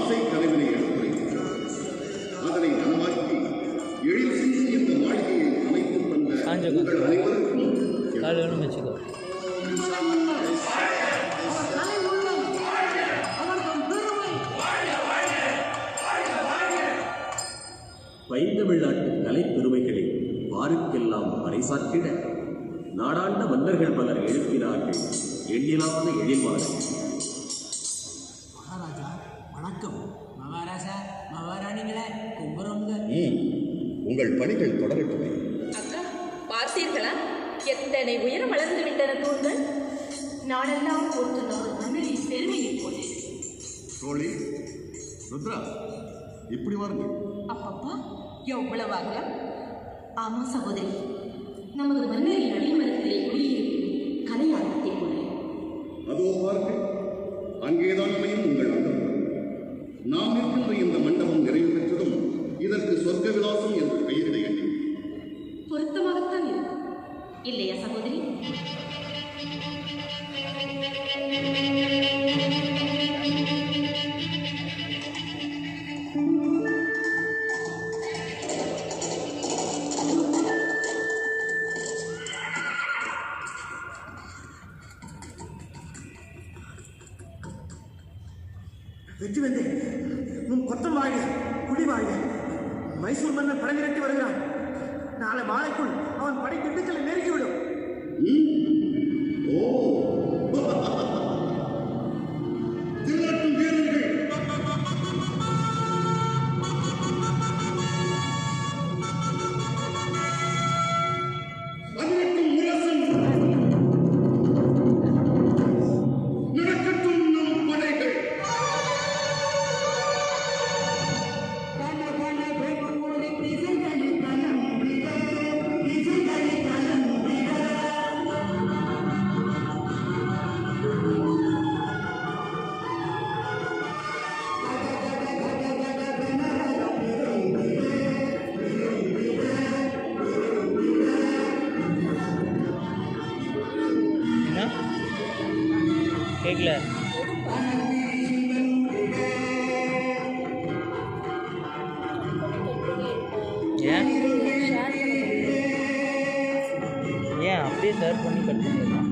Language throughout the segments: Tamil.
ஆசை கனவினை எடுத்துரைத்தார். அதனை நனவாக்கி எழில் சிந்தும் இந்த மாளிகையை அமைத்து தந்த உங்கள் அனைவருக்கும் பைந்தமிழ் நாட்டு கலை பெருமைகளை பாருக்கெல்லாம் பறைசாற்றிட நாடாண்ட மன்னர்கள் பலர் எழுப்பினார்கள் எண்ணிலாத எழில்வாறு. மகாராஜா வணக்கம். மகாராஜா மகாராணிகளே கும்புறவங்க. உங்கள் பணிகள் தொடரட்டுமே. அக்கா பார்த்தீர்களா, எத்தனை உயரம் வளர்ந்து விட்டன தூண்கள். நாடெல்லாம் போட்டு நமது மன்னரின் பெருமையை போலே. தோழி ருத்ரா, இப்படி வாருங்கள். அப்பப்பா, எவ்வளவு அகலம். ஆமா சகோதரி, நமது மன்னரின் அடிமரத்திலே குடியிருக்கும் கலையாளத்தை போல. அதோ பாருங்கள், அங்கேதான் அமையும் உங்கள் மண்டபம். நாம் இருக்கின்ற இந்த மண்டபம் நிறைவு பெற்றதும் இதற்கு சொர்க்க விலாசம் என்று பெயரிட எண்ணி பொருத்தமாகத்தான் இருக்கும் இல்லையா சகோதரி? வெற்றி வந்தே உன் கொத்தம் வாழ்க, குடி வாழ்க. மைசூர் மன்னர் படை விரட்டி வருகிறான். நாளை மாலைக்குள் அவன் படை திண்டுக்கலை நெருங்கிவிடும். திருநாட்டும் வீரர்கள், அதிரட்டும் முரசன், நடக்கட்டும் நம் படைகள். கேட்கல. ஏன் ஏன் அப்படியே ஷேர் பண்ணி கட் பண்ணிடலாம்.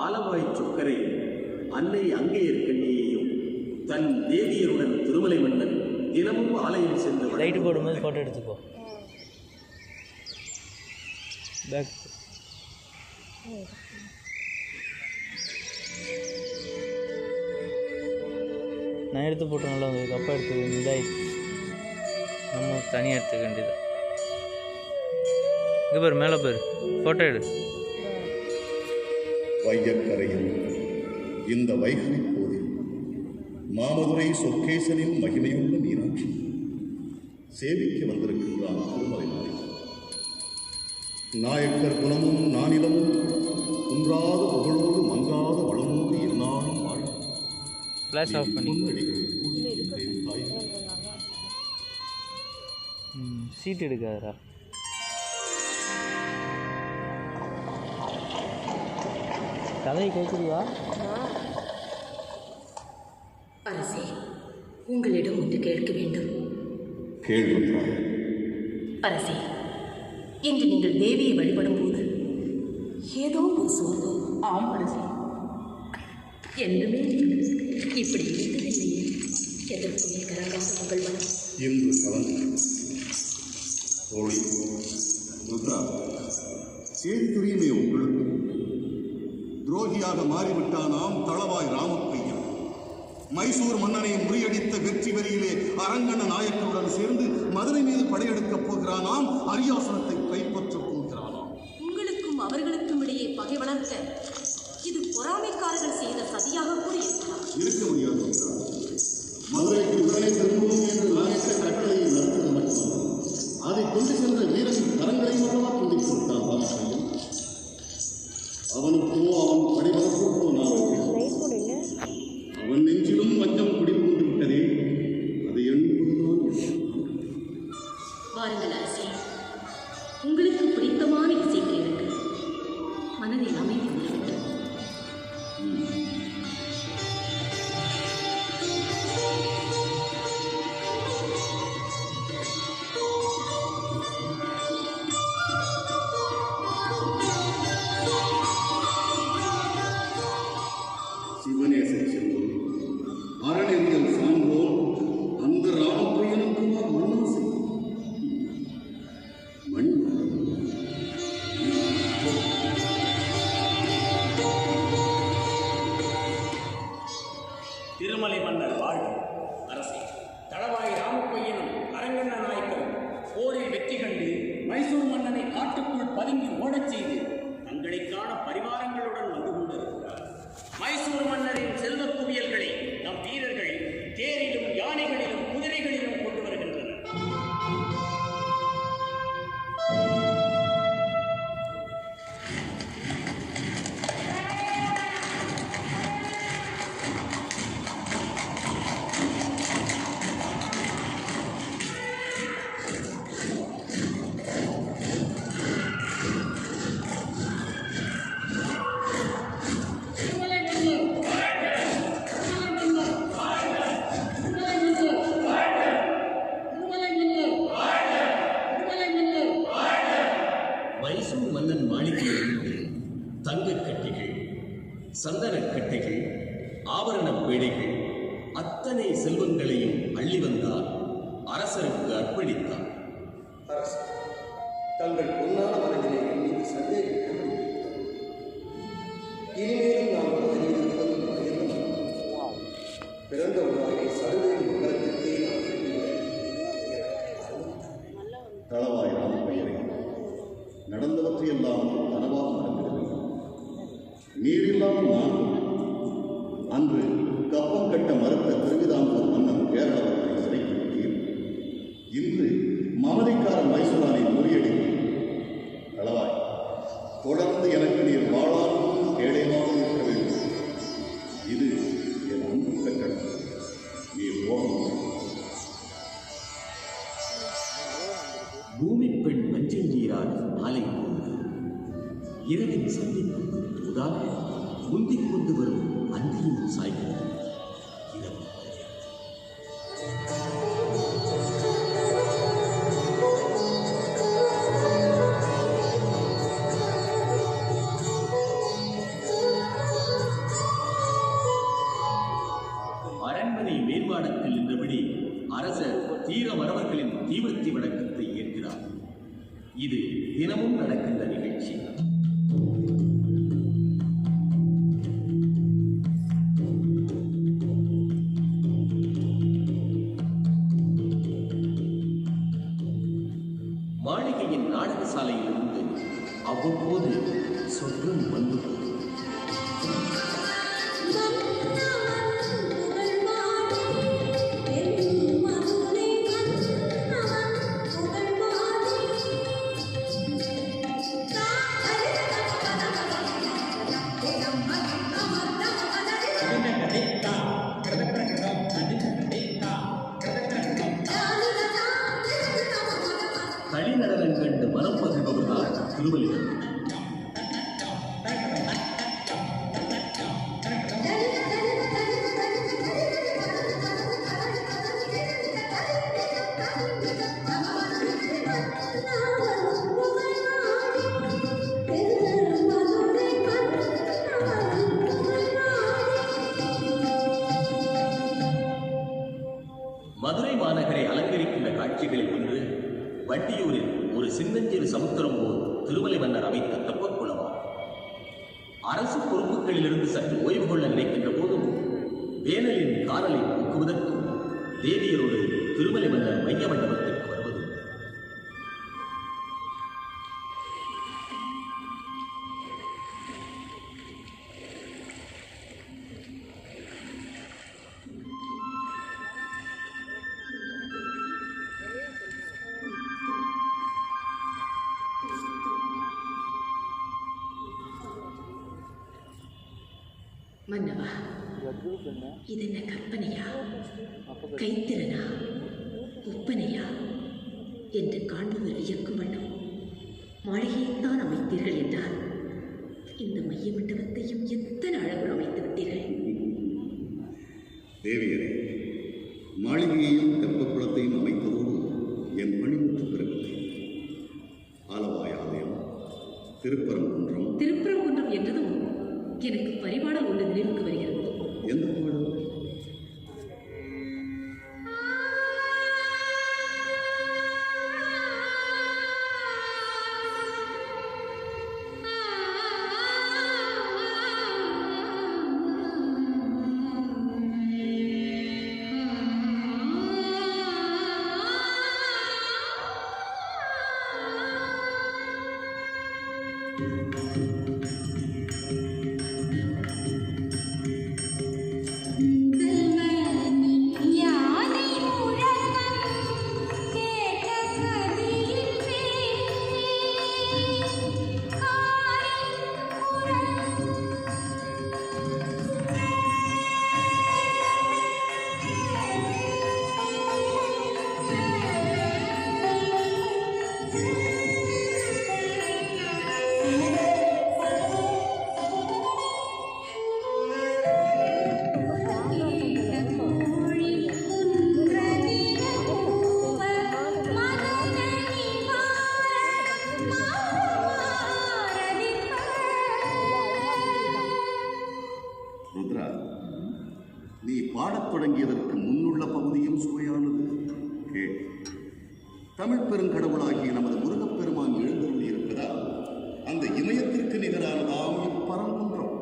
ஆலவாய் சொக்கரையும் அன்னை அங்கேயர் கண்ணியையும் தன் தேவியருடன் திருமலை மன்னன் தினமும் ஆலயம் சென்று லைட்டு போடும்போது ஃபோட்டோ எடுத்துக்கோ. பேக் நான் எடுத்து போட்டு நல்லா வந்ததுக்கு அப்பா எடுத்துக்க வேண்டியதாயிடுச்சு. நம்ம தனியாக எடுத்துக்க வேண்டியது. இங்கே பேர் மேலே பேர் ஃபோட்டோ எடு. வையக்கரையில் இந்த வைகை போதில் மாமதுரை சொக்கேசனின் மகிமையுள்ள மீனாட்சி சேவிக்க வந்திருக்கின்றான் திருமலை நாயகன். நாயக்கர் குணமும் நானிலமும் குன்றாத புகழோடு மன்றாத வளமோடு எந்நாளும் வாழ ஃப்ளாஷ் ஆஃப் பண்ணி சீட் எடுக்காதரா. கதை கேட்குறியா? அரசே, உங்களிடம் ஒன்று கேட்க வேண்டும். கேள்வி அரசே, இன்று நீங்கள் தேவியை வழிபடும் போது ஏதோ ஒரு சோர்வு. ஆம் அரசே, என்றுமே இப்படி இருந்ததில்லையே. எதற்குமே கரகாச உங்கள் மனம் என்று கலந்து தோழி ருத்ரா, செய்தி தெரியுமே உங்களுக்கு. துரோகியாக மாறிவிட்டானாம் தளவாய் ராமப்பையன். மைசூர் மன்னனை முறியடித்த வெற்றி வரியிலே அரங்கண்ண நாயக்கருடன் சேர்ந்து மதுரை மீது படையெடுக்கப் போகிறானாம். அரியாசனத்தை கைப்பற்றப் போகிறானாம். உங்களுக்கும் அவர்களுக்கும் இடையே பகை வளர்க்க இது பொறாமைக்காரர்கள் செய்த சதியாக கூட இருக்க முடியாது. மதுரைக்கு உடனே திரும்புவோம் என்று நாயக்க கட்டளையை நடத்தது மட்டும் அதை கொண்டு சென்ற வீரனின் கரங்களை மட்டுமா துண்டித்து விட்டான் ராமப்பையன். அவனுக்கோ அவன் படைவதற்கோ நான் அவன் நெஞ்சிலும் வஞ்சம் திருமலை மன்னர் வாழ்க. அரசே, தளவாய் ராமப்பையனும் அரங்கண்ண நாயக்கரும் போரில் வெற்றி கண்டு மைசூர் மன்னனை காட்டுக்குள் பதுங்கி ஓடச் செய்து தங்களை காண பரிவாரங்களுடன் வந்து கொண்டிருக்கிறார். மைசூர் மன்னரின் செல்வ குவியல்களை நம் வீரர்கள் தேரிலும் யானைகளிலும் குதிரைகளிலும் கொண்டு வருகின்றனர். மைசூர் மன்னன் மாளிகையிலிருந்து தங்கக்கட்டிகள், சந்தனக்கட்டைகள், ஆபரண பேடைகள் அத்தனை செல்வங்களையும் அள்ளி வந்தார், அரசருக்கு அர்ப்பணித்தார். அரசு, தங்கள் பொன்னான மனதிலே மீது சந்தேகம் இனிமேலும் நாம் பதவியிருப்பது பிறந்த உருவாகி சடுதியின் மங்களத்திற்கே தளவாய் ராமப்பையரை நடந்தவற்றையெல்லாம் கனவாக நடந்திருக்கிறது. நீரில்லாமல் நான் அன்று கப்பம் கட்ட மறுத்த திருவிதாங்கூர் மன்னன் கேரளவர்களை சிறைப்படுத்தீர். இன்று மமதைக்காரன் மைசூரானை முறியடித்து தளவாய் தொடர்ந்து எனக்கு நீர் வாழாமல் கேடயமாக இருக்க வேண்டும். இது என் அன்பு கட்டளை. நீர் போகணும். பூமி பெண் மஞ்சள் நீரால் மாலை போது இரவின் சந்திப்புக்கு தூதாக முந்திக் கொண்டு வரும் அந்தியும் சாய்கிறது. இரவு அரண்மனை மேம்பாடத்தில் நின்றபடி அரசர் தீர மரவர்களின் தீவர்த்தி வணக்கத்தை ஏற்கிறார். இது தினமும் நடக்கின்ற நிகழ்ச்சி. மாளிகையின் நாடக சாலையிலிருந்து அவ்வப்போது சொர்க்கம் வந்து போகும். களி நடனம் கண்டு மனம் பகிர்பவர்தான் திருமலிகள். மதுரை மாநகரை அலங்கரிக்கின்ற காட்சிகளில் ஒன்று வண்டியூரில் ஒரு சின்னஞ்சிறு சமுத்திரம் போல் திருமலை மன்னர் அமைத்த தெப்பக்குளமாகும். அரசு பொறுப்புகளிலிருந்து சற்று ஓய்வு கொள்ள நினைக்கின்ற போதும் வேனலின் காணலை போக்குவதற்கும் தேவியரோடு திருமலை மன்னர் மைய மண்டபத்திற்கு வருவது. மன்னவா, இதென்ன கற்பனையா, கைத்திறனா, ஒப்பனையா என்று காண்பவர் வியக்கும் வண்ணம் மாளிகையைத்தான் அமைத்தீர்கள் என்றால் இந்த மைய மண்டபத்தையும் எத்தனை அழகு அமைத்து விட்டீர்கள். தேவியரே, மாளிகையையும் தெப்பக்குளத்தையும் அமைத்ததோடு என் பணி முற்று பெறவில்லை. ஆலவாய் ஆலயம், திருப்பரங்குன்றம் என்றதும் எனக்கு பரிபாடல் ஒன்று நினைவுக்கு வருகிறது. எந்த பாடல்? பாடத் தொடங்கியதற்கு முன்னுள்ள பகுதியும் சுவையானது. கேள். தமிழ் பெருங்கடவுளாகிய நமது முருகப்பெருமான் எழுந்தருளி இருப்பதால் அந்த இமயத்திற்கு நிகரானதாம் இப்பரங்குன்றம்.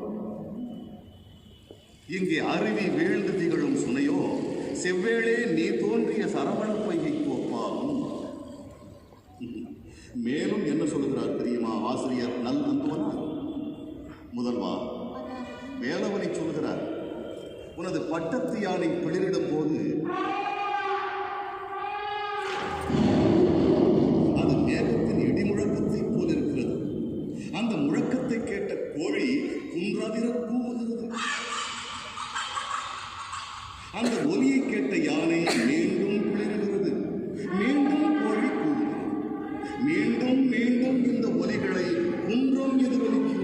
இங்கே அருவி வீழ்ந்து திகழும் சுனையோ செவ்வேளே நீ தோன்றிய சரவண பொய்கைக்கு ஒப்பாகும். மேலும் என்ன சொல்கிறார் தெரியுமா ஆசிரியர் நல் அந்துவனார்? முதல்வா, வேலவனை சொல்கிறார், உனது பட்டத்து யானை பிளிரிடும் போது அது மேகத்தின் இடி முழக்கத்தை போல் இருக்கிறது. அந்த முழக்கத்தை கேட்ட கோழி குன்றதிர கூவுகிறது. அந்த ஒலியை கேட்ட யானை மீண்டும் பிளிருகிறது. மீண்டும் கோழி கூவுகிறது. மீண்டும் மீண்டும் இந்த ஒலிகளை குன்றம் எதிரொலிக்கிறது.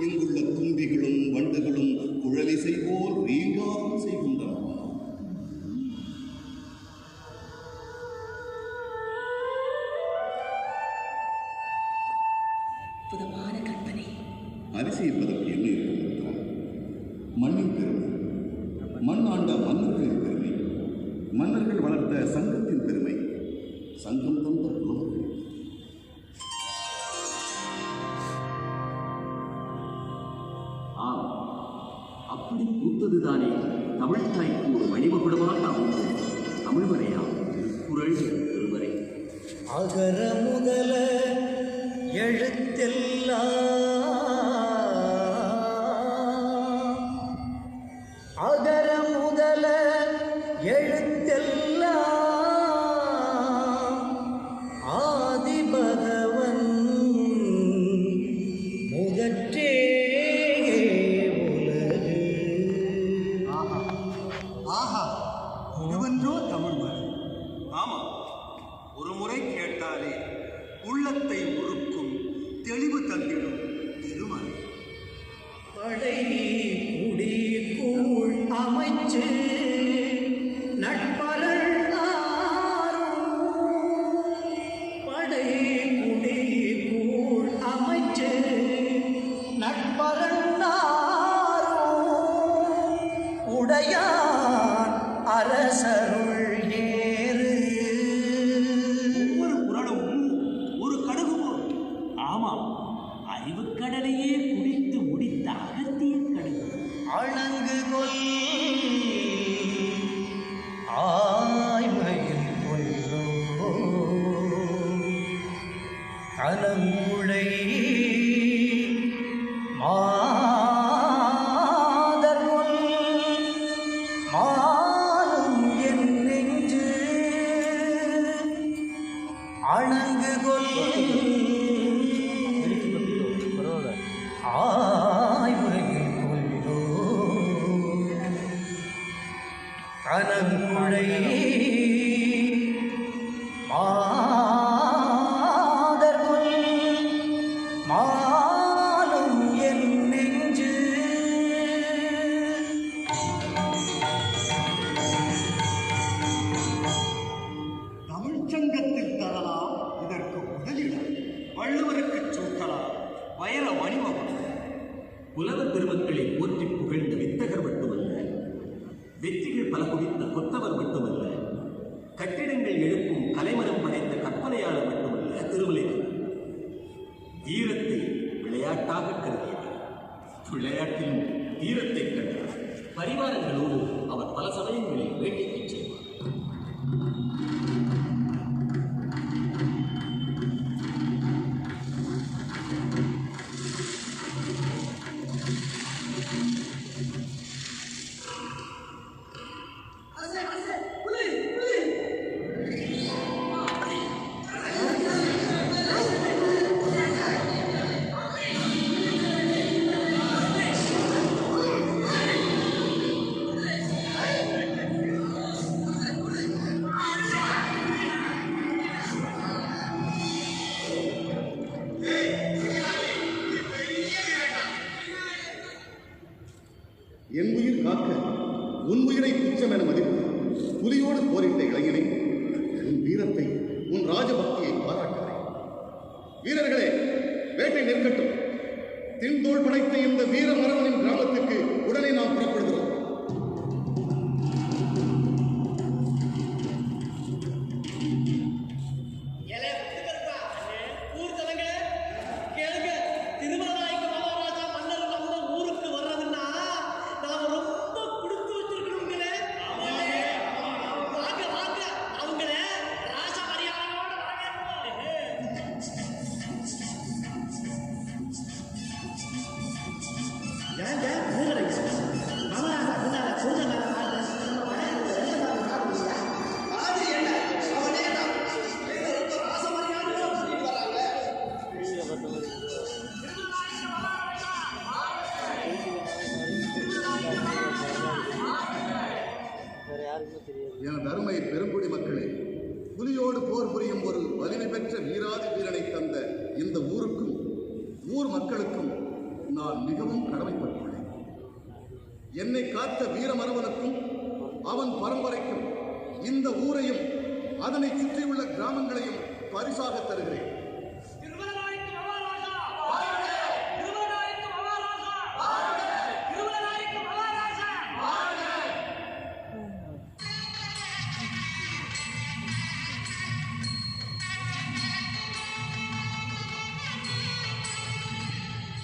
இங்குள்ள தும்பிகளும் வண்டுகளும் குழலிசை போல் ரீங்காரம் செய்கின்றன. புதமான கற்பனை. அதிசயிப்பதற்கு என்ன இருக்கிறது? மண்ணின் பெருமை, மண் ஆண்ட மன்னர்களின் பெருமை, மன்னர்கள் வளர்த்த சங்கத்தின் பெருமை, சங்கம் தந்த புலவர்கள். ஆம், அப்படி பூத்ததுதானே தமிழ் தாய்க்கு ஒரு வழிபகுடமாக அமைந்தது தமிழ்வரையா திருக்குறள் திருவரை. அகர முதல எழுத்தெல்லாம், அகர முதல எழுத்தெல்லாம் ஆதி பகவன் முதற்றே உலகு. ஆஹா, இதுவென்றோ தமிழ் மொழி. ஆமா, ஒரு முறை கேட்டாலே உள்ளத்தை உருக்கும் தெளிவு தந்திடும் திருமலை. படை குடி கூழ் அமைச்சு நட்பரள் படை குடி கூழ் அமைச்சு நட்பரள் உடையான் அரசருள் ஏறு. ஒவ்வொரு குறளும் ஒரு கடுகு போல். ஆமாம், அறிவுக்கடலையே குடித்து முடித்த அகத்திய கடுகு. அணங்கு கொல் ஆய்மையில் கொல்லோ கனங்குழை மாதர் கொல் மாலும் என் நெஞ்சு. அணங்கு கொல் பரவாயில்ல. ஆய்மையில் கொல்லோ கனங்குழை மாதர் கொல் மாலும் என் நெஞ்சு. தமிழ்ச்சங்கத்தில் தரலாம் இதற்கு முதலிடம். வள்ளுவருக்கு சூட்டலாம் வைர வணிகம். புலவர் பெருமக்களை போற்றி புகழ்ந்த வித்தகர் மட்டுமல்ல, வெற்றிகள் பல குவித்த கொத்தவர் மட்டுமல்ல, கட்டிடங்கள் எழுப்பும் கலைமரம் படைத்த கற்பனையாளர் மட்டுமல்ல திருமலை. வீரத்தை விளையாட்டாக கருதியவர், விளையாட்டிலும் வீரத்தை கண்டார். பரிவாரங்களோடு அவர் பல சமயங்களில் வேட்டைக்கு செல்வார். உயிர் காக்க உன் உயிரை துச்சம் என மதித்து புலியோடு போரிட்ட இளைஞனை, உன் வீரத்தை, உன் ராஜபக்தியை பாராட்டுகிறேன். வீரர்களே, வேட்டை நிற்கட்டும். தின்தோள் படைத்த இந்த வீர மரவனின் கிராமத்துக்கு உடனே நாம் புறப்படுகிறோம். எனது அருமை பெருங்குடி மக்களே, புலியோடு போர் புரியும் ஒரு வலிமை பெற்ற வீராதி வீரனை தந்த இந்த ஊருக்கும் ஊர் மக்களுக்கும் நான் மிகவும் கடமைப்பட்டுள்ளேன். என்னை காத்த வீரமரவனுக்கும் அவன் பரம்பரைக்கும் இந்த ஊரையும் அதனை சுற்றியுள்ள கிராமங்களையும் பரிசாக தருகிறேன்.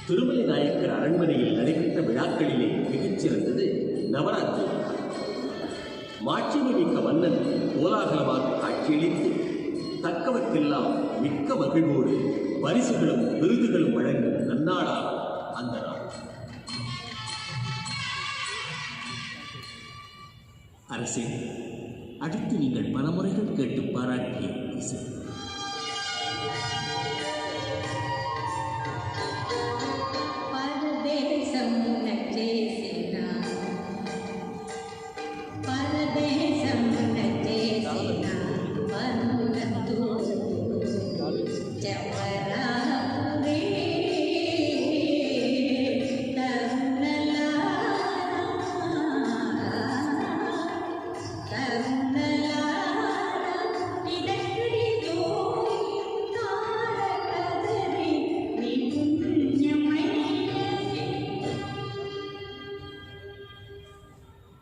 திருமலை நாயக்கர் அரண்மனையில் நடைபெற்ற விழாக்களிலே மிகச்சிறந்தது நவராத்திரி. மாட்சிமை மிக்க மன்னன் கோலாகலமாக காட்சியளித்து தக்கவர்க்கெல்லாம் மிக்க மகிழ்வோடு பரிசுகளும் விருதுகளும் வழங்கும் நன்னாளாகும் அந்த நாள். அரசே, அடுத்து நீங்கள் பலமுறைகள் கேட்டு பாராட்டிய இசை.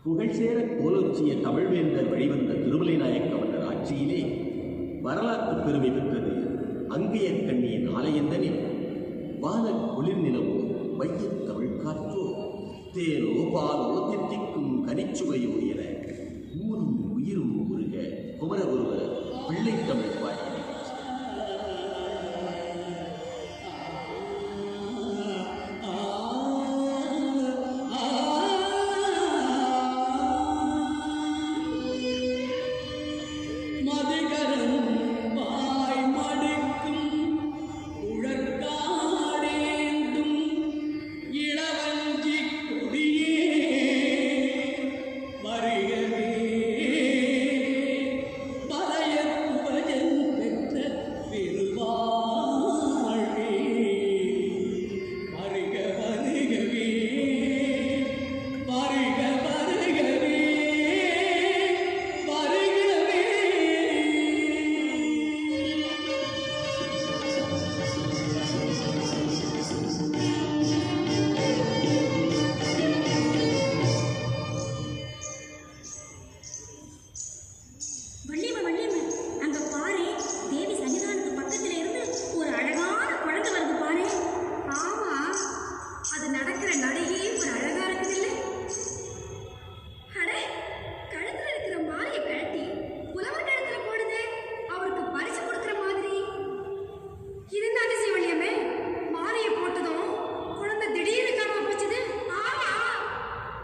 புகழ்சேர கோலோச்சிய தமிழ்வேந்தர் வழிவந்த திருமலை நாயக்க மன்னர் ஆட்சியிலே வரலாற்று பெருமை பெற்றது அங்கையர் கண்ணியின் ஆலயந்தனில் வான குளிர் நிலவோ வையத் தமிழ் காற்றோ தேரோ பாலோ தித்திக்கும் கனிச்சுவையோ என ஊரும் உயிரும் உருக குமர ஒருவர் பிள்ளை தமிழ் பாடினார்.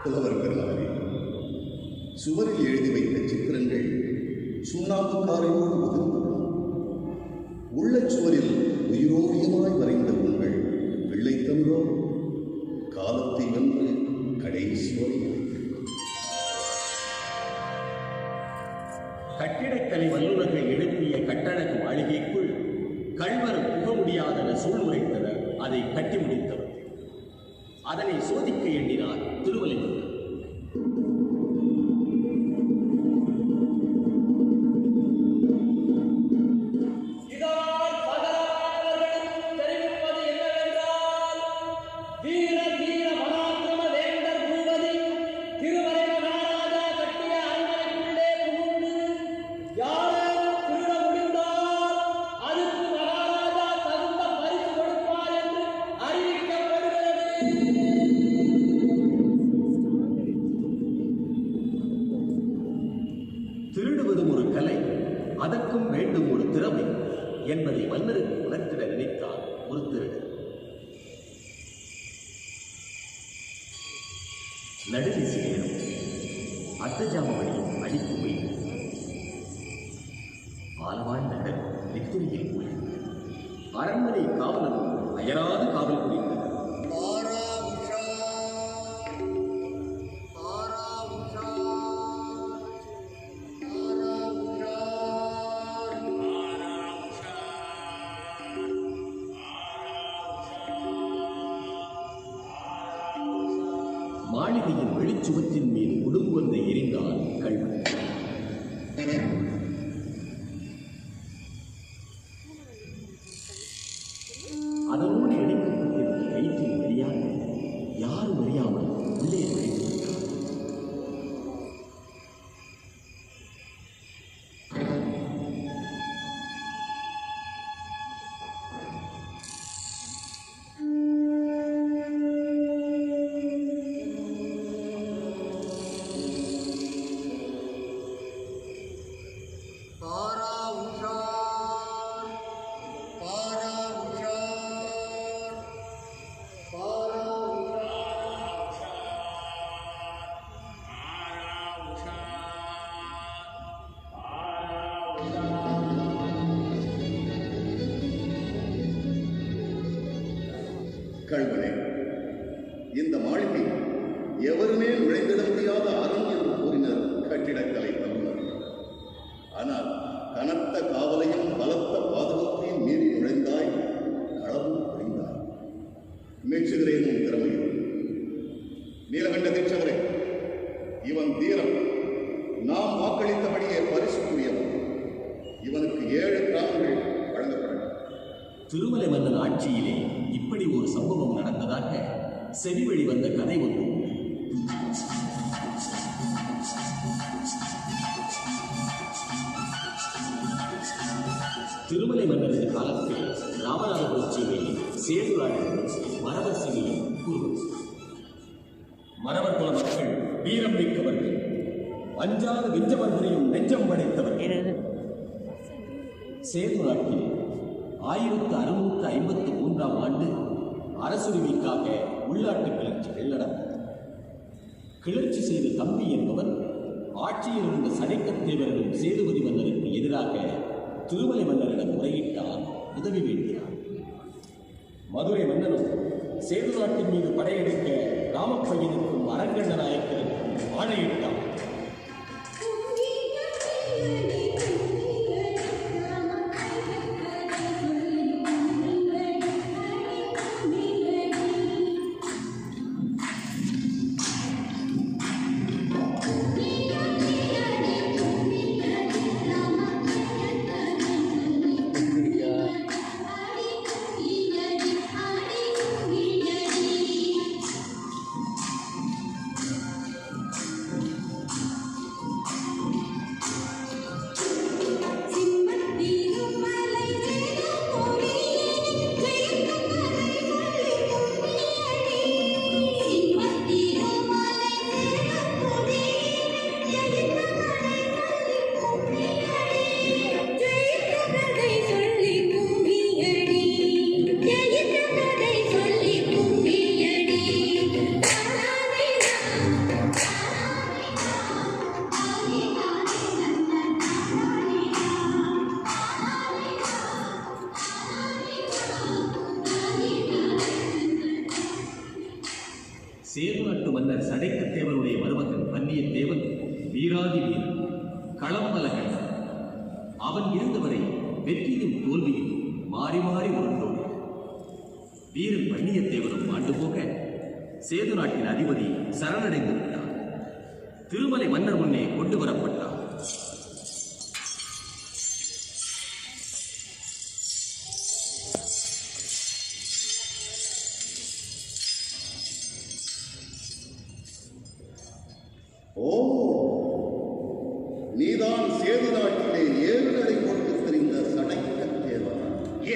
புலவர் பெருமானே, சுவரில் எழுதி வைத்த சித்திரங்கள் சுண்ணாம்புக்காரையோடு உதிர்ந்துள்ளன. உள்ள சுவரில் உயிரோவியமாய் வரைந்த உங்கள் வெள்ளைத்தமிழோ காலத்தை வென்று கடைசி வரை கட்டிடக்கலை வல்லுநர்கள் எழுப்பிய கட்டழகு மாளிகைக்குள் கள்வர் புக முடியாதென சூழ்முறைத்தனர். அதை கட்டி முடித்தவர். அதனை சோதிக்க எண்ணினார் திருமலை மன்னர். அதற்கும் வேண்டும் ஒரு திறமை என்பதை மன்னருக்கு உணர்த்திட நினைத்தார் ஒரு திருடன். நடுநிசி நேரம் அர்த்தஜாமவழியும் அடித்து போய்விட்டது. ஆலவாய் நகர் நித்திரையில் போய் அரண்மனை காவலரும் அயராது காவல் புரிந்தனர். மாளிகையின் வெளிச்சுவற்றின் மீது உடுங்குவதை எரிந்தான் கள்வன். அதனோடு இணைக்கப்பட்டிருந்த கயிற்றின் வழியாக யாரும் அறியாமல் உள்ளே நுழைந்திருந்தார். கள்வனே, இந்த மாளிகை எவருமே நுழைந்திட முடியாத அரண் என்று கூறினர் கட்டிடக்கலை வல்லுநர். ஆனால் கனத்த காவலையும் பலத்த பாதுகாப்பையும் மீறி நுழைந்தாய், களவும் புரிந்தாய். மெச்சுகிறேன் உன் திறமையை. நீலகண்ட தீட்சவரே, இவன் தீரம். நாம் வாக்களித்தபடியே பரிசுக்குரியவன். இவனுக்கு 7 கிராமங்கள் வழங்கப்படும். திருமலை மன்னன் ஆட்சியிலே இப்படி ஒரு சம்பவம் நடந்ததாக செவிவழி வந்த கதை ஒன்று. திருமலை மன்னரின் காலத்தில் ராமநாதபுரம் சீமையில் சேதுராடன் மரவர் சிலையை கூறுவது. மரவர் குல மக்கள் வீரம் மிக்கவர்கள், அஞ்சாத விஞ்சவர்களையும் நெஞ்சம் படைத்தவர்கள். சேது நாட்டில் 1653ஆம் ஆண்டு அரசுரிமைக்காக உள்நாட்டு கிளர்ச்சிகள் நடந்தன. கிளர்ச்சி செய்த தம்பி என்பவர் ஆட்சியில் இருந்த சடைக்கத்தேவர்களும் சேதுபதி மன்னருக்கு எதிராக திருமலை மன்னரிடம் முறையிட்டால் உதவி வேண்டினார். மதுரை மன்னனும் சேது நாட்டின் மீது படையெடுக்க ராமப்பையனுக்கும் அரங்கண்ண நாயக்கருக்கும் ஆணையிட்டார். சேது நாட்டு மன்னர் சடைக்கத்தேவனுடைய மருமகன் வன்னியத்தேவன் வீராதி வீரன், களம்பலகன். அவன் இருந்தவரை வெற்றியும் தோல்வியும் மாறி மாறி உருண்டோடு. வீரன் வன்னியத்தேவனும் ஆண்டு போக சேது நாட்டின் அதிபதி சரணடைந்து விட்டார். திருமலை மன்னர் முன்னே கொண்டு வரப்பட்டார். ஓ, நீதான் சேது நாட்டிலே ஏறு நடை கொண்டு தெரிந்த சடைக்கத்தேவன்.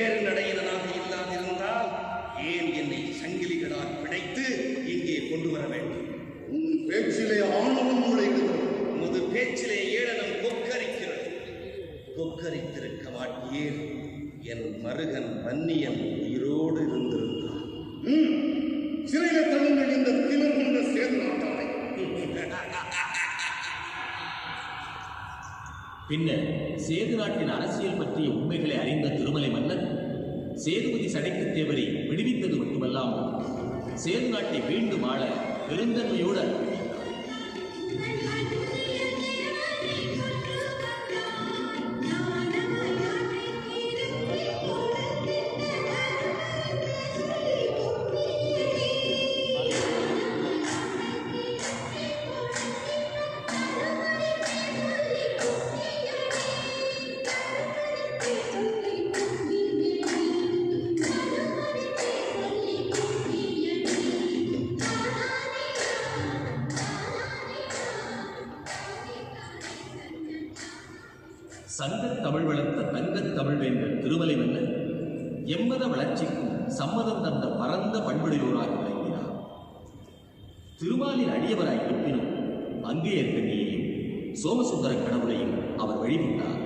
ஏறு நடையினராக இல்லாதிருந்தால் ஏன் என்னை சங்கிலிகளால் பிழைத்து இங்கே கொண்டு வர வேண்டும்? உன் பேச்சிலே ஆணவம் நுழைகிறது. உமது பேச்சிலே ஏளனம் கொக்கரிக்கிறது. கொக்கரித்திருக்க மாட்டியேன். என் மருகன் வன்னியன் உயிரோடு இருந்திருந்தான். சிறையில தள்ளுங்கள் இந்த திமிர் கொண்ட சேது நாட்டாளை. பின்னர் சேது நாட்டின் அரசியல் பற்றிய உண்மைகளை அறிந்த திருமலை மன்னன் சேதுபதி சடைக்கு தேவரை விடுவித்தது மட்டுமல்லாமல் சேது நாட்டை மீண்டும் ஆள பெருந்தன்மையோடு அறிவித்தார். சங்கத் தமிழ் வளர்த்த தங்கத் தமிழ் வேந்தர் திருமலை மன்னர் எம்மத வளர்ச்சிக்கும் சம்மதம் தந்த பரந்த பண்புடையோராக விளங்கினார். திருமாலின் அடியவராய் இருப்பினும் அங்கேயர்கண்ணியையும் சோமசுந்தர கடவுளையும் அவர் வழிபட்டார்.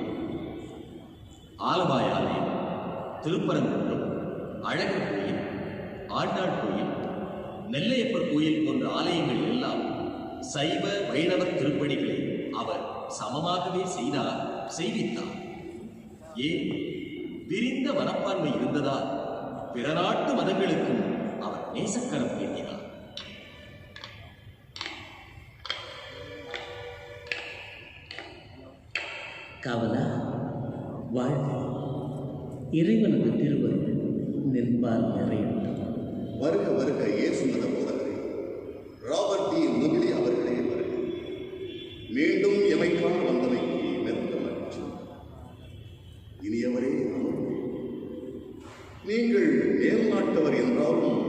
ஆலவாய் ஆலயம், திருப்பரங்குன்றம், அழகர் கோயில், ஆண்டாள் கோயில், நெல்லையப்பர் கோயில் போன்ற ஆலயங்கள் எல்லாம் சைவ வைணவ திருப்பணிகளை அவர் சமமாகவே செய்வித்தார். ஏன் விரிந்த மனப்பான்மை இருந்ததால் பிற நாட்டு மதங்களுக்கும் அவர் நேசக்கரம் நீட்டினார். காவலா வாழ்க, இறைவனது திருவருள் நிற்பால் நிறையட்டும். வருக வருக இயேசுமத போதகரே, ராபர்ட் டி முகிலி அவர்களே வருக. மீண்டும் எமைக்கான வந்தமைக்கு மெத்த மகிழ்ச்சி. இனியவரே அமர்வு. நீங்கள் மேல் நாட்டவர் என்றாலும்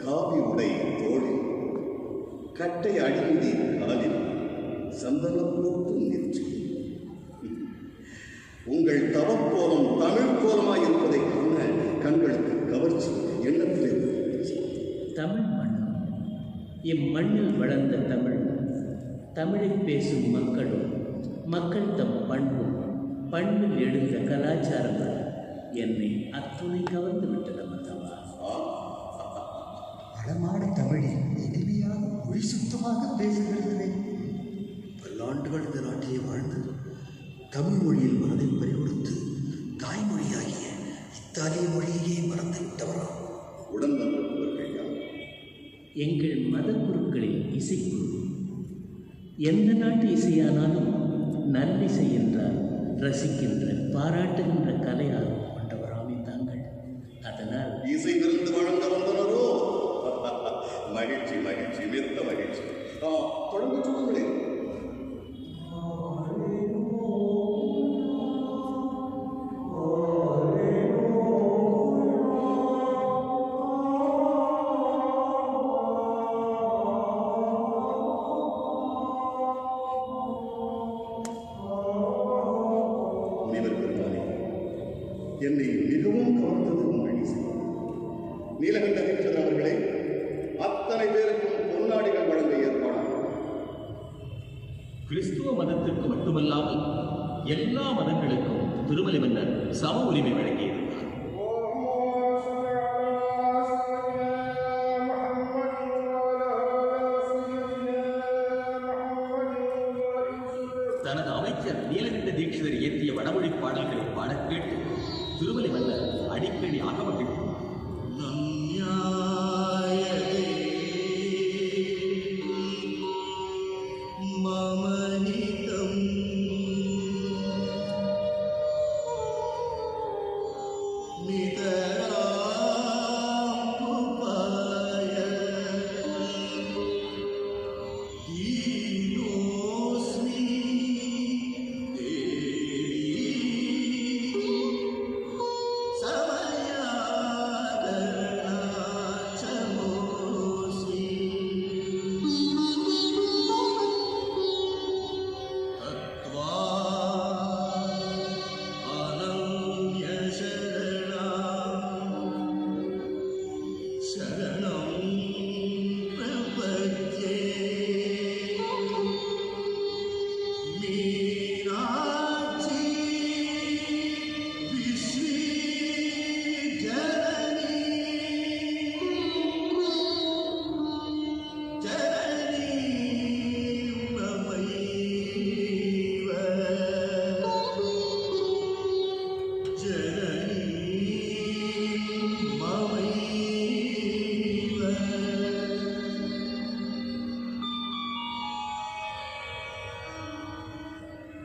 காவி உடை தோளில், கட்டை அடிமுடி காலில், சந்தனம் போட்டு நெற்றி. உங்கள் தவக்கோலம் தமிழ் கோலமாயிருப்பதை காண கண்களுக்கு கவர்ச்சி எண்ணத்திலே. தமிழ் மண், இம்மண்ணில் வளர்ந்த தமிழ், தமிழை பேசும் மக்களும், மக்கள் தம் பண்பும், பண்பில் எழுந்த கலாச்சாரங்கள் என்னை அத்துணை கவர்ந்து விட்டன மதவா. வளமான தமிழில் இனிமையாக மொழி சுத்தமாக பேசுகிறதே. பல்லாண்டுகள் இந்த நாட்டிலே வாழ்ந்து தமிழ் மொழியில் மனதை பறிகொடுத்து தாய்மொழியாகிய இத்தாலிய மொழியையே மறந்து விட்டவரா? உடன் வந்தவர்கள் யார்? எங்கள் மத குருக்களில் இசைக்குழு. எந்த நாட்டு இசையானாலும் நல்லிசை என்றால் ரசிக்கின்ற, பாராட்டுகின்ற கலையாக கொண்டவராமே தாங்கள். அதனால் இசை விருந்து வழங்க வந்தனரோ? மகிழ்ச்சி மகிழ்ச்சி, மிக்க மகிழ்ச்சி. தொடர்ந்து சொல்லுங்களேன். என்னை மிகவும் கவர்ந்தது உங்கள் இசை. நீலகண்ட தீட்சிதர் அவர்களே, அத்தனை பேருக்கும் பொன்னாடிகள் வழங்க ஏற்பாடு. கிறிஸ்துவ மதத்திற்கு மட்டுமல்லாமல் எல்லா மதங்களுக்கும் திருமலை மன்னர் சம உரிமை வழங்கியிருந்தார். தனது அமைச்சர் நீலகண்ட தீட்சிதர் இயற்றிய வடமொழி பாடல்களை பாடக் கேட்டு திருமலை மன்னர் அடிக்கடி அகமகிழ்ந்தார்.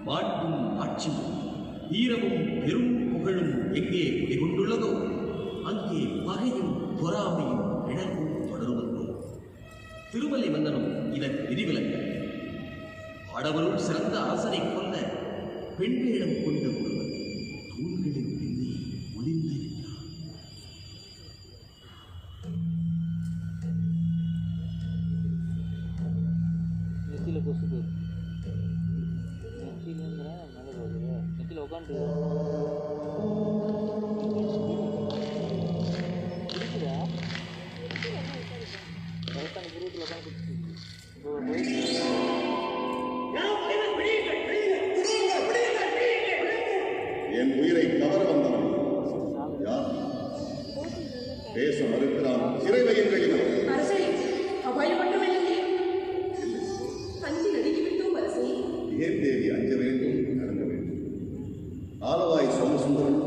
மாண்பும் ஆட்சியும் வீரமும் பெரும் புகழும் எங்கே குடிகொண்டுள்ளதோ அங்கே பகையும் பொறாமையும் இழக்கும் தொடருவதோ. திருமலை மன்னனும் இதற்கு விதிவிலக்கு. ஆடவருள் சிறந்த அரசனை கொல்ல பெண் வேடம் கொண்ட ஒருவர் தூண்களின் பின்னே ஒளிந்திருக்கிறார். நெத்தியில் கொசு போயிரு. நெத்தியிலங்கிற மேலே போகுது. நெத்தியில் உட்காந்து இருக்குதா? கரெக்டான குருவத்தில் உட்காந்து என் உயிரை கவர வந்தவன் யார்? பேச மறுக்கிறான். சிறை வையுங்கள் இவனை. அரசே, அபாயம் மட்டுமில்லை. அஞ்சி நடுங்கிவிட்டோம் அரசே. ஏன் தேவி அஞ்ச வேண்டும், நடங்க வேண்டும்? ஆலவாய் சோமசுந்தரன்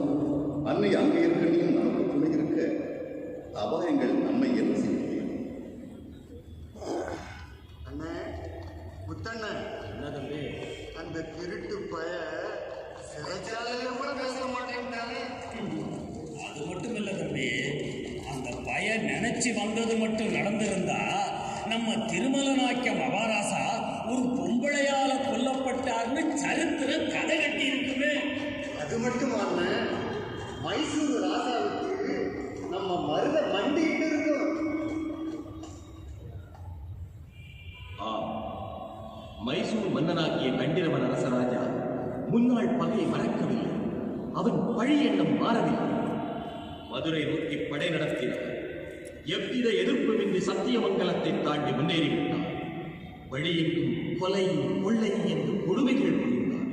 அன்னை அங்கே இருக்கணும், நமக்கு துணை இருக்க அபாயங்கள் நம்மை என்ன செய்ய? முத்தண்ணன் அந்த திருட்டு பய சிறைச்சாலையில கூட பேச மாட்டேன்ட்டானே. அது மட்டும் இல்ல தம்பி, அந்த பய நினைச்சு வந்தது மட்டும் நடந்திருந்தா நம்ம திருமலநாயக்க மகாராசா ஒரு பொம்பளையால கொல்லப்பட்டார்னு சரித்திரம் கதை கட்டி இருக்குமே. அது மட்டுமான மைசூர் ராசாவுக்கு நம்ம மருத மண்டிட்டு இருக்கோம். மைசூர் மன்னனாகிய கண்டிரவன் அரசராஜா முன்னாள் பகையை மறக்கவில்லை. அவன் பழி எண்ணம் மாறவில்லை. மதுரை நோக்கி படை நடத்தினார். எவ்வித எதிர்ப்புமின்றி சத்தியமங்கலத்தை தாண்டி முன்னேறிவிட்டார். வழியெங்கும் கொலை கொள்ளை என்று கொடுமைகள் புரிந்தார்.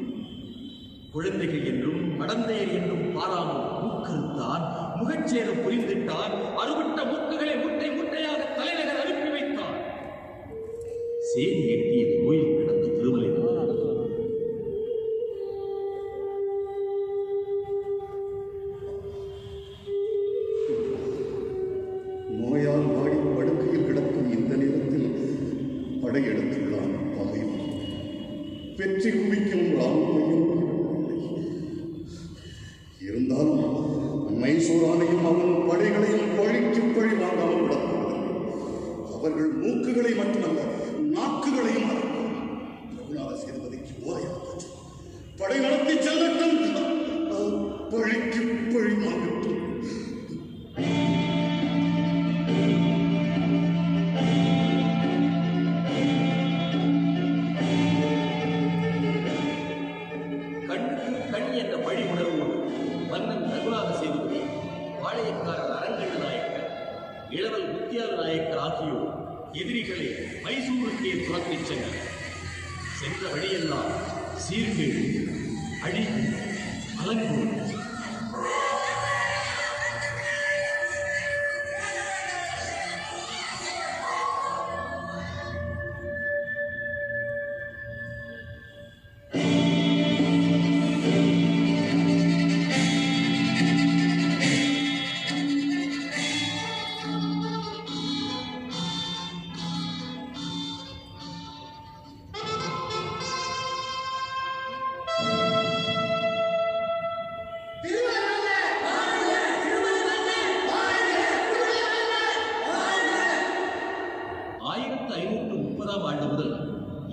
குழந்தைகள் என்றும் மடந்தையர் என்றும் பாராமல் மூக்கறுத்தான், முகச்சேரம் புரிந்திட்டான். அறுபட்ட மூக்குகளை முட்டை முட்டையாக தலைநகர் அனுப்பி வைத்தான். சேதி எட்டிய கோயில் கிடந்த திருமலை நோயால் வாடி படுக்கையில் கிடக்கும் இந்த நேரத்தில் படையெடுத்துள்ளான் பகைவன். வெற்றி குவிக்கும் ராமமையும் இருந்தாலும் மைசூரானையும் அவன் படைகளையும் பழிக்கு பழி வாங்காமல் விடப்படவில்லை. அவர்கள் மூக்குகளை மட்டுமல்ல நாக்குகளையும் ரகுநாத சேதுபதிக்கு போதையாச்சு. படை நடத்தி செல்லட்டும், பழிக்கு பழி வாங்கட்டும். கண்ணுக்கு கண் என்ற பழி உணர்வோடு மன்னன் ரகுநாத சேதுபதி, பாளையக்காரர் அரங்கண்ண நாயக்கர், இளவல் முத்தியால நாயக்கர் ஆகியோர் எதிரிகளை மைசூருக்கே துரத்திச் சென்றனர். சென்ற வழியெல்லாம் சீர்கேடு, அழிவு, அலங்கோடு.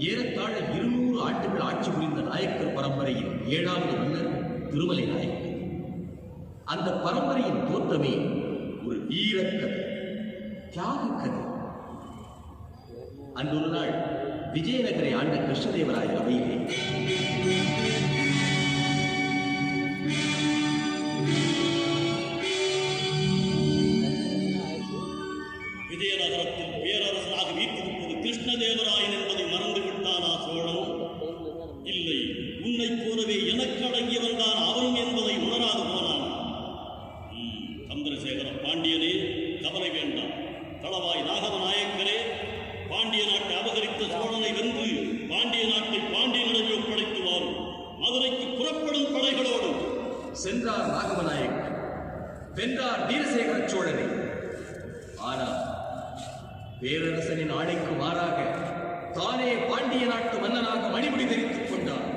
ஏறத்தாழ 200 ஆண்டுகள் ஆட்சி புரிந்த நாயக்கர் பரம்பரையின் 7வது மன்னர் திருமலை நாயக்கர். அந்த பரம்பரையின் தோற்றமே ஒரு வீரக்கதை, தியாக கதை. அன்றொரு நாள் விஜயநகரை ஆண்ட கிருஷ்ணதேவராயர் அவையிலே விஜயநகரத்தில் பேரரசராக வீற்றிருப்பது கிருஷ்ணதேவராயன் என்பதை மறந்து விட்டானா சோழன்? இல்லை, உன்னை போலவே எனக்கு அடங்கி வந்தான் அவன் என்பதை உணராது போனான். சந்திரசேகர பாண்டியனே, கவலை வேண்டாம். தளவாய் ராகவ நாயக்கரே, பாண்டிய நாட்டை அபகரித்த சோழனை வென்று பாண்டிய நாட்டை பாண்டியனிடம் ஒப்படைத்து வாரும். மதுரைக்கு புறப்படும் படைகளோடு சென்றார் ராகவநாயக்கர், வென்றார் வீரசேகர சோழனை. ஆனால் பேரரசனின் ஆணைக்கு மாறாக தானே பாண்டிய நாட்டு மன்னனாக மணிமுடி தரித்துக் கொண்டார்.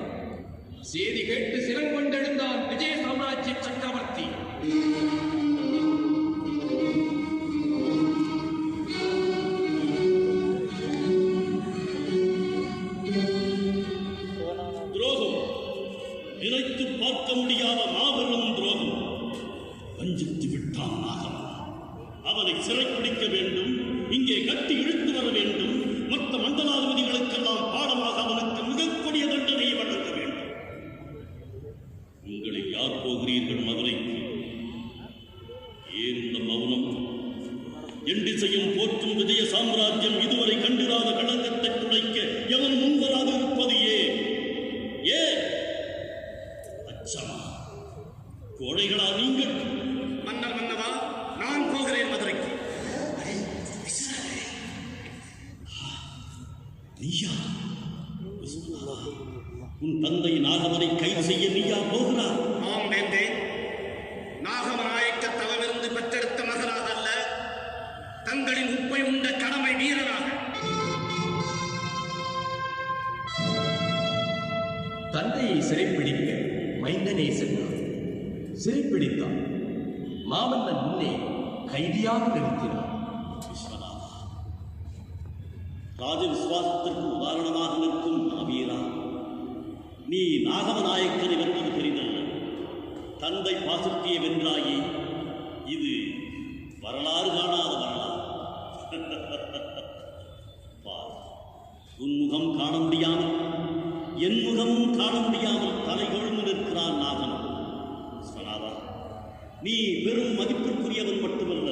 செய்தி கேட்டு சிலங்கொண்டெழுந்தான் விஜய சாம்ராஜ்ய சக்கரவர்த்தி. துரோகம், நினைத்து பார்க்க முடியாத மாபெரும் துரோகம். வஞ்சித்து விட்டான் நாகம். அவனை சிறைப்பிடிக்க வேண்டும், இங்கே கட்டி இழுத்து வர வேண்டும். மற்ற மண்டலாதிபதிகளுக்கெல்லாம் பாடமாக அவனுக்கு மிகக்கூடிய தண்டனையை வழங்க வேண்டும். உங்களில் யார் போகிறீர்கள் மதுரைக்கு? ஏன் இந்த மௌனம்? எண்டிசையும் போற்றும் விஜய சாம்ராஜ்யம் இதுவரை கண்டிராத களங்கத்தை துடைக்க எவன் முன்வராது இருப்பது ஏன்? அச்சமா? கோழைகளா நீங்கள்? மன்னர் மன்னவா, நான் போகிறேன் மதுரைக்கு. நீயா? உன் தந்தை நாகவனை கைது செய்ய நீயா போகிறார்? ஆம் வேந்தே, நாகமநாயக்க தவமிருந்து பெற்றெடுத்த மகனாக அல்ல, தங்களின் உப்பை உண்ட கடமை வீரராக. தந்தையை சிறைப்பிடிக்க மைந்தனே சென்றான். சிறைப்பிடித்தான். மாமன்னன் முன்னே கைதியாக நிறுத்தினான். விஸ்வநாதா, ராஜ விசுவாசத்திற்கு உதாரணமாக நிற்கும் மாவீரா, நீ நாகமநாயக்கனை வென்றது பெரிதல்ல, தந்தை பாசத்தியை வென்றாயே. இது வரலாறு காணாத வரலாறு. பார், உன் முகம் காண முடியாமல், என் முகமும் காண முடியாமல் தலை கொழுந்து நிற்கிறான் நாகன். விஸ்வநாதா, நீ வெறும் மதிப்பிற்குரியவன் மட்டுமல்ல,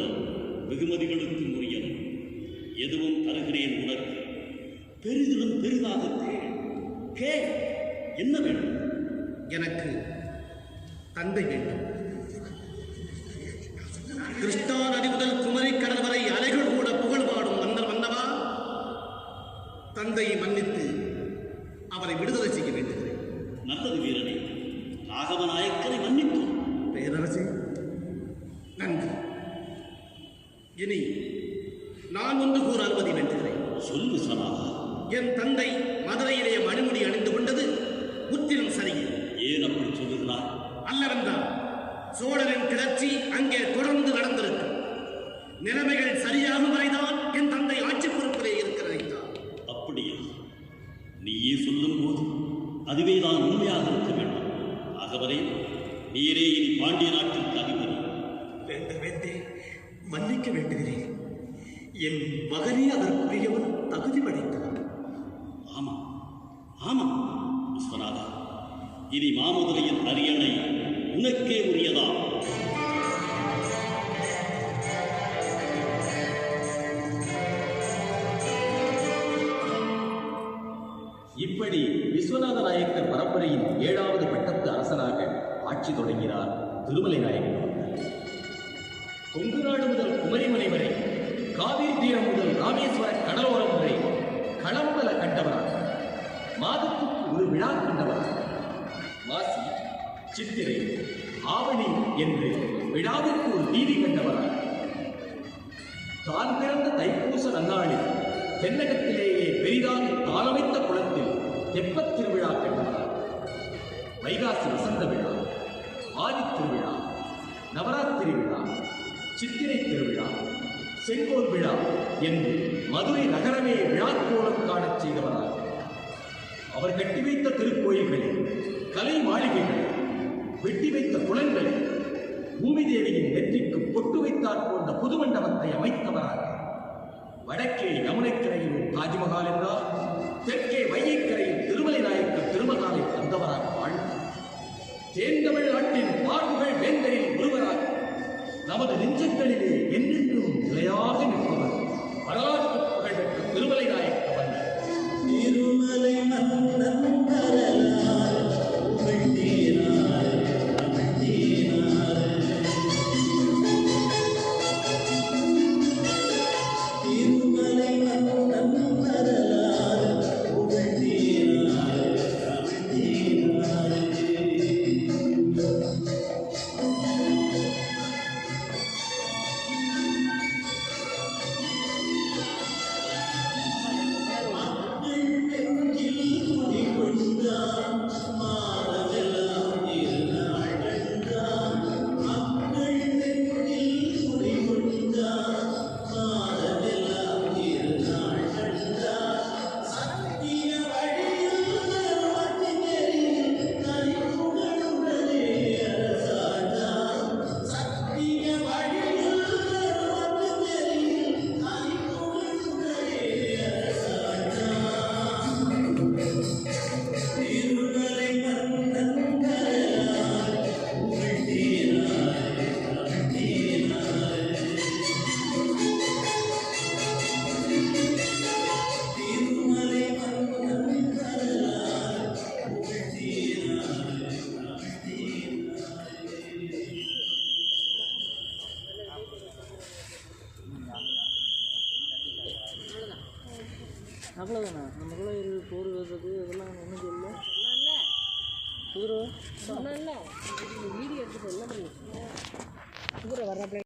வெகுமதிகளுக்கும் உரியவன். எதுவும் தருகிறேன் உனக்கு. பெரிதிலும் பெரிதாக கே என்ன வேண்டும்? எனக்கு தந்தை வேண்டும். கிருஷ்ணா நதி முதல் குமரி கடல் வரை அலைகள் கூட புகழ் பாடும் மன்னர் மன்னவா, தந்தையை மன்னித்து அவரை விடுதலை செய்ய வேண்டுகிறேன். நல்லது வீரனே, நாகமநாயக்கரை மன்னித்தோம். பேரரசே, நன்றி. இனி நான் ஒன்று கூற அனுமதி வேண்டுகிறேன். சொல் விஸ்வநாதா. என் தந்தை மதுரையிலே மணிமுடி அணிந்து கொண்டது முற்றிலும் சரியே. ஏன் அப்படி சொல்லுகிறார்? அல்லவென்றால் சோழரின் கிளர்ச்சி அங்கே தொடர்ந்து நடந்திருக்கும். நிலைமைகள் சரியாகும் வரைதான் என் தந்தை ஆட்சி பொறுப்பிலே இருக்கிறதைத்தான். அப்படியா? நீயே சொல்லும் போது அதுவேதான் உண்மையாக இருக்க வேண்டும். ஆகவரே, நீரே இனி பாண்டிய நாட்டிற்கு அதிபதி. வேந்தே, மன்னிக்க வேண்டுகிறேன். என் மகனே அதற்குரியவன், தகுதி படைத்தவன். ஆமாம் ஆமாம் விஸ்வநாதா, இனி மாமதுரையின் அரியணை உனக்கே உரியதா? இப்படி விஸ்வநாத நாயக்கர் பரம்பரையின் 7வது பட்டத்து அரசனாக ஆட்சி தொடங்கினார் திருமலை நாயக்கர். கொங்கு நாடு முதல் குமரிமலை வரை, காவிரி தீரம் முதல் ராமேஸ்வர கடலோரம் வரை களம்பல கண்டவராக, மாதத்துக்கு ஒரு விழா கண்டவராக, மாசி, சித்திரை, ஆவணி என்று விழாவிற்கு ஒரு வீதி கண்டவராக, தான் பிறந்த தைப்பூச நன்னாளில் தென்னகத்திலேயே பெரிதாக தாளமைத்த குளத்தில் தெப்பத் திருவிழா கண்டவராக, வைகாசி வசந்த விழா, ஆடித் திருவிழா, நவராத்திரி விழா, சித்திரை திருவிழா, செங்கோல் விழா என்று மதுரை நகரமே விழாக்கோலம் காணச் செய்தவராக, அவர் கட்டி வைத்த திருக்கோயில்களில், கலை மாளிகைகள், வெட்டி வைத்த குளங்களில் பூமி தேவியின் நெற்றிக்கு பொட்டு வைத்தாற் போன்ற புது மண்டபத்தை அமைத்தவராக, வடக்கே யமுனைக்கரையில் ஒரு தாஜ்மஹால் என்றால், தெற்கே வையைக்கரையில் திருமலை நாயக்கர் திருமகாலை தந்தவராக வாழ்ந்தார். தேர்ந்தமிழ் நாட்டின் பார்வுகள் வேந்தரில் ஒருவராக நமது நெஞ்சங்களிலே என்றென்றும் நிலையாக நிற்பவர் வரலாற்று புகழ்பெற்ற திருமலை நாயக்க மன்னர். திருமலை மன்னன் வரலாறு புகழ்ந்தேனார், புகழ்ந்தேனார். திருமலை மன்னன் வரலாறு புகழ்ந்தேனார், புகழ்ந்தேனார். விடுறது இதெல்லாம் ஒன்றும் சொல்லல. குதிரை சொன்னேன்ல வீடியோ எடுத்துட்டு என்ன பண்ணி குதிரை வர்றப்ப